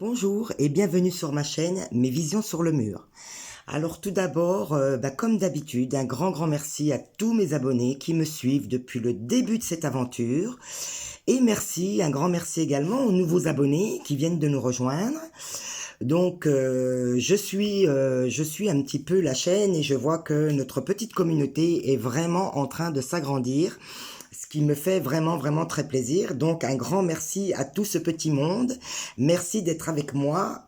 Bonjour et bienvenue sur ma chaîne Mes Visions sur le mur. Alors tout d'abord, comme d'habitude, un grand merci à tous mes abonnés qui me suivent depuis le début de cette aventure. Et un grand merci également aux nouveaux abonnés qui viennent de nous rejoindre. Donc je suis un petit peu la chaîne et je vois que notre petite communauté est vraiment en train de s'agrandir, ce qui me fait vraiment très plaisir. Donc un grand merci à tout ce petit monde. Merci d'être avec moi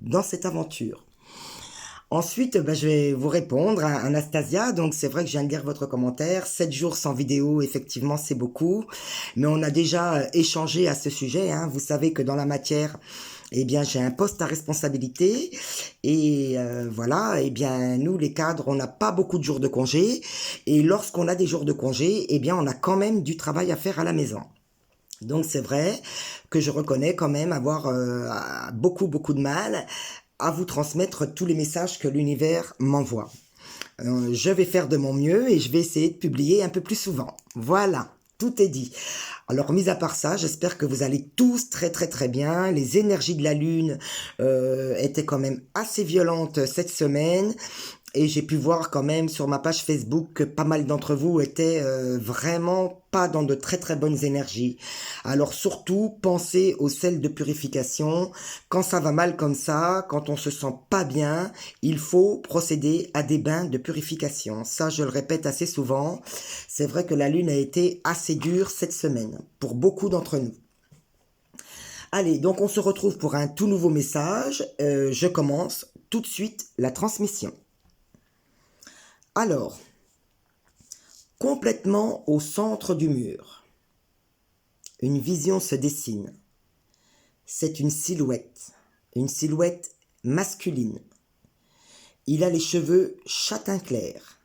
dans cette aventure. Ensuite, je vais vous répondre à Anastasia. Donc, c'est vrai que je viens de lire votre commentaire. 7 jours sans vidéo, effectivement, c'est beaucoup. Mais on a déjà échangé à ce sujet, hein. Vous savez que dans la matière, eh bien, j'ai un poste à responsabilité. Et voilà, eh bien, nous, les cadres, on n'a pas beaucoup de jours de congé. Et lorsqu'on a des jours de congé, eh bien, on a quand même du travail à faire à la maison. Donc c'est vrai que je reconnais quand même avoir beaucoup de mal à vous transmettre tous les messages que l'univers m'envoie. Je vais faire de mon mieux et je vais essayer de publier un peu plus souvent. Voilà, tout est dit. Alors, mis à part ça, j'espère que vous allez tous très bien. Les énergies de la Lune étaient quand même assez violentes cette semaine. Et j'ai pu voir quand même sur ma page Facebook que pas mal d'entre vous étaient vraiment pas dans de très bonnes énergies. Alors surtout, pensez au sel de purification. Quand ça va mal comme ça, quand on se sent pas bien, il faut procéder à des bains de purification. Ça, je le répète assez souvent. C'est vrai que la lune a été assez dure cette semaine pour beaucoup d'entre nous. Allez, donc on se retrouve pour un tout nouveau message. Je commence tout de suite la transmission. Alors, complètement au centre du mur, une vision se dessine. C'est une silhouette masculine. Il a les cheveux châtain clair,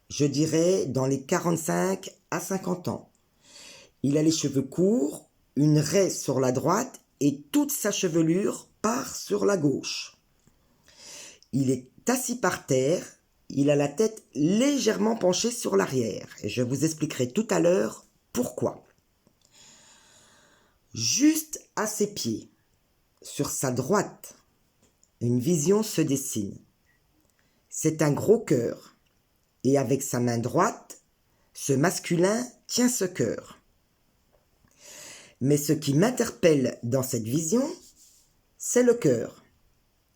je dirais dans les 45 à 50 ans. Il a les cheveux courts, une raie sur la droite et toute sa chevelure part sur la gauche. Il est assis par terre. Il a la tête légèrement penchée sur l'arrière et je vous expliquerai tout à l'heure pourquoi. Juste à ses pieds, sur sa droite, une vision se dessine. C'est un gros cœur et avec sa main droite, ce masculin tient ce cœur. Mais ce qui m'interpelle dans cette vision, c'est le cœur.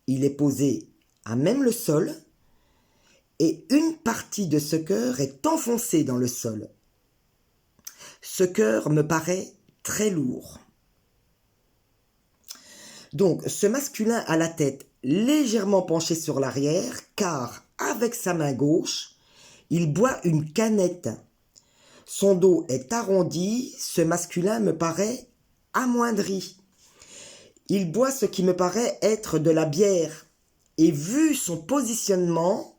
Il est posé à même le sol et une partie de ce cœur est enfoncée dans le sol. Ce cœur me paraît très lourd. Donc, ce masculin a la tête légèrement penchée sur l'arrière, car avec sa main gauche, il boit une canette. Son dos est arrondi, ce masculin me paraît amoindri. Il boit ce qui me paraît être de la bière, et vu son positionnement,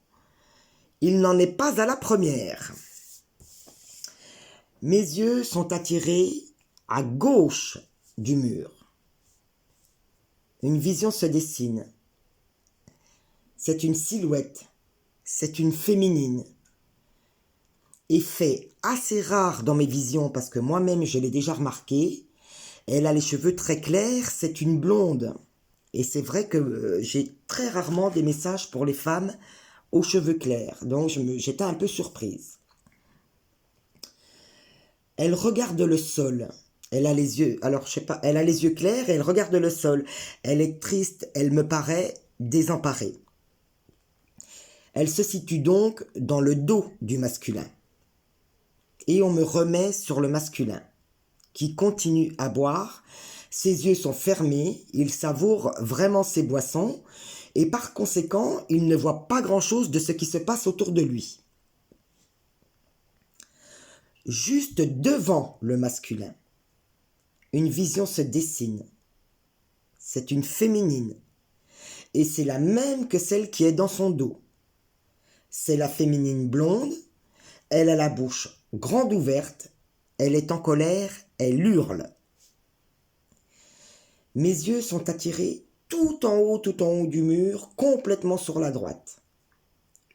il n'en est pas à la première. Mes yeux sont attirés à gauche du mur. Une vision se dessine. C'est une silhouette, c'est une féminine. Effet assez rare dans mes visions parce que moi-même je l'ai déjà remarqué. Elle a les cheveux très clairs, c'est une blonde. Et c'est vrai que j'ai très rarement des messages pour les femmes aux cheveux clairs. Donc j'étais un peu surprise. Elle regarde le sol. Elle a les yeux, alors je sais pas, elle a les yeux clairs et elle regarde le sol. Elle est triste, elle me paraît désemparée. Elle se situe donc dans le dos du masculin. Et on me remet sur le masculin, qui continue à boire. Ses yeux sont fermés, il savoure vraiment ses boissons, et par conséquent, il ne voit pas grand-chose de ce qui se passe autour de lui. Juste devant le masculin, une vision se dessine. C'est une féminine, et c'est la même que celle qui est dans son dos. C'est la féminine blonde, elle a la bouche grande ouverte, elle est en colère, elle hurle. Mes yeux sont attirés tout en haut du mur, complètement sur la droite.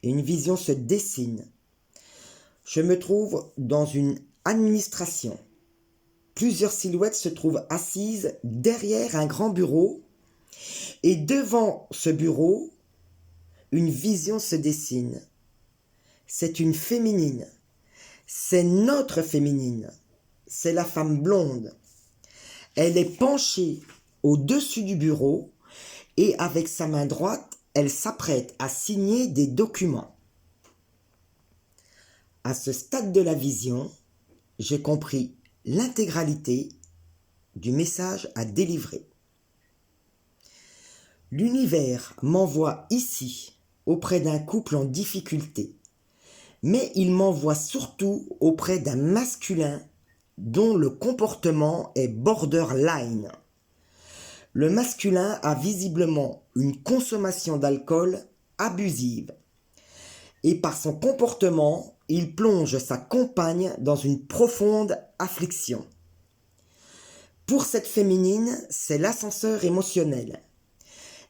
Une vision se dessine. Je me trouve dans une administration. Plusieurs silhouettes se trouvent assises derrière un grand bureau Et devant ce bureau, une vision se dessine. C'est une féminine. C'est notre féminine. C'est la femme blonde. Elle est penchée au-dessus du bureau et avec sa main droite, elle s'apprête à signer des documents. À ce stade de la vision, j'ai compris l'intégralité du message à délivrer. L'univers m'envoie ici auprès d'un couple en difficulté, mais il m'envoie surtout auprès d'un masculin dont le comportement est borderline. Le masculin a visiblement une consommation d'alcool abusive et par son comportement, il plonge sa compagne dans une profonde affliction. Pour cette féminine, c'est l'ascenseur émotionnel.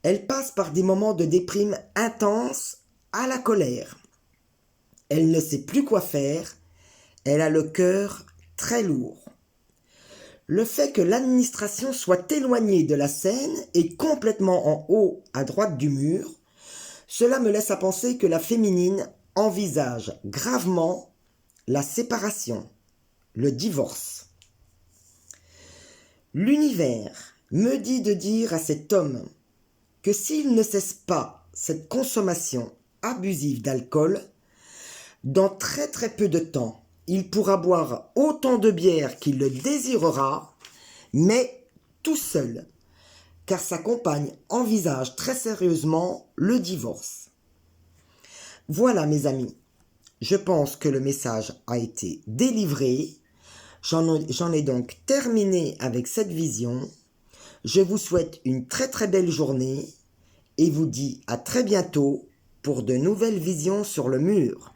Elle passe par des moments de déprime intense à la colère. Elle ne sait plus quoi faire, elle a le cœur très lourd. Le fait que l'administration soit éloignée de la scène et complètement en haut à droite du mur, cela me laisse à penser que la féminine envisage gravement la séparation, le divorce. L'univers me dit de dire à cet homme que s'il ne cesse pas cette consommation abusive d'alcool, dans très très peu de temps, il pourra boire autant de bière qu'il le désirera, mais tout seul, car sa compagne envisage très sérieusement le divorce. Voilà mes amis, je pense que le message a été délivré, j'en ai donc terminé avec cette vision. Je vous souhaite une très très belle journée et vous dis à très bientôt pour de nouvelles visions sur le mur.